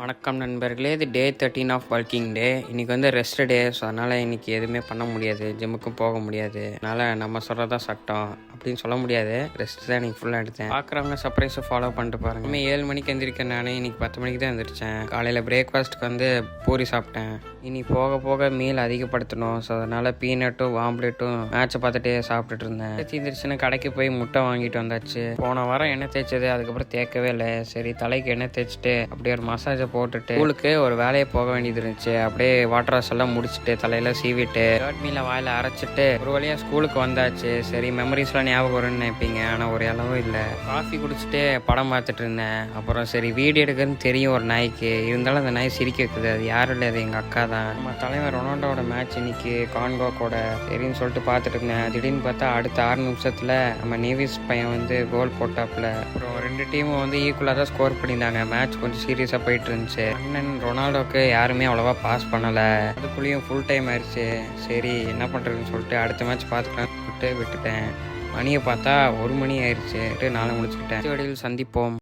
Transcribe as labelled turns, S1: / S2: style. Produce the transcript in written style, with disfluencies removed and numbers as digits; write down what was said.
S1: வணக்கம் நண்பர்களே, இது டே 13 ஆஃப் ஒர்க்கிங் டே. இன்னைக்கு வந்து ரெஸ்ட் டே. ஸோ அதனால் இன்னைக்கு எதுவுமே பண்ண முடியாது, ஜிம்முக்கும் போக முடியாது. அதனால் நம்ம சொல்கிறதா சட்டம் அப்படின்னு சொல்ல முடியாது. ரெஸ்ட் தான் இன்னைக்கு ஃபுல்லாக எடுத்தேன். பார்க்குறவங்க சர்ப்ரைஸை ஃபாலோ பண்ணிட்டு பாருங்க. இனிமேல் 7 மணிக்கு எந்திரிக்கிறேன். நான் இன்னைக்கு 10 மணிக்கு தான் எந்திரிச்சேன். காலையில் பிரேக்ஃபாஸ்ட்டுக்கு வந்து பூரி சாப்பிட்டேன். இனி போக போக மீல் அதிகப்படுத்தணும். ஸோ அதனால் பீனட்டும் ஆம்லேட்டும் மேட்சை பார்த்துட்டே சாப்பிட்டுட்டு இருந்தேன். தீந்துருச்சுன்னு கடைக்கு போய் முட்டை வாங்கிட்டு வந்தாச்சு. போன வாரம் எண்ணெய் தேய்ச்சது, அதுக்கப்புறம் தேய்க்கவே இல்லை. சரி, தலைக்கு எண்ணெய் தேய்ச்சிட்டு அப்படியே ஒரு மசாஜை போட்டுட்டு ஸ்கூலுக்கு ஒரு வேலையை போக வேண்டியது இருந்துச்சு. அப்படியே வாட்டர் வாஷ் எல்லாம் முடிச்சுட்டு தலையில சீவிட்டு கர்ட் மீல வாயில அரைச்சிட்டு ஒரு வழியா ஸ்கூலுக்கு வந்தாச்சு. சரி, மெமரிஸ்லாம் ஞாபகம் வரும்னு நினைப்பீங்க, ஆனால் ஒரு அளவும் இல்லை. காஃபி குடிச்சிட்டு படம் பார்த்துட்டு இருந்தேன். அப்புறம் சரி, வீடியோ எடுக்கிறதுன்னு தெரியும் ஒரு நாய்க்கு, இருந்தாலும் அந்த நாய் சிரிக்க வைக்குது. அது யாரும் இல்லை, அது எங்கள் அக்கா தான். நம்ம தலைவர் ரொனால்டோட மேட்ச் இன்னைக்கு கான்கோ கூட. சரின்னு சொல்லிட்டு பார்த்துட்டு இருந்தேன். திடீர்னு பார்த்தா அடுத்த 6 நிமிஷத்துல நம்ம நேவிஸ் பையன் வந்து கோல் போட்டாப்புல. அப்புறம் 2 டீமும் வந்து ஈக்குவலாக தான் ஸ்கோர் பண்ணியிருந்தாங்க. மேட்ச் கொஞ்சம் சீரியஸாக போயிட்டு இருந்துச்சு. அண்ணன் ரொனால்டோக்கு யாருமே அவ்வளோவா பாஸ் பண்ணலை. அதுக்குள்ளேயும் ஃபுல் டைம் ஆயிடுச்சு. சரி, என்ன பண்ணுறதுன்னு சொல்லிட்டு அடுத்த மேட்ச் பார்த்துக்கலாம்னு விட்டுட்டேன். மணியை பார்த்தா 1 மணி ஆயிடுச்சு. 4 முடிச்சுக்கிட்டேன். வழியில் சந்திப்போம்.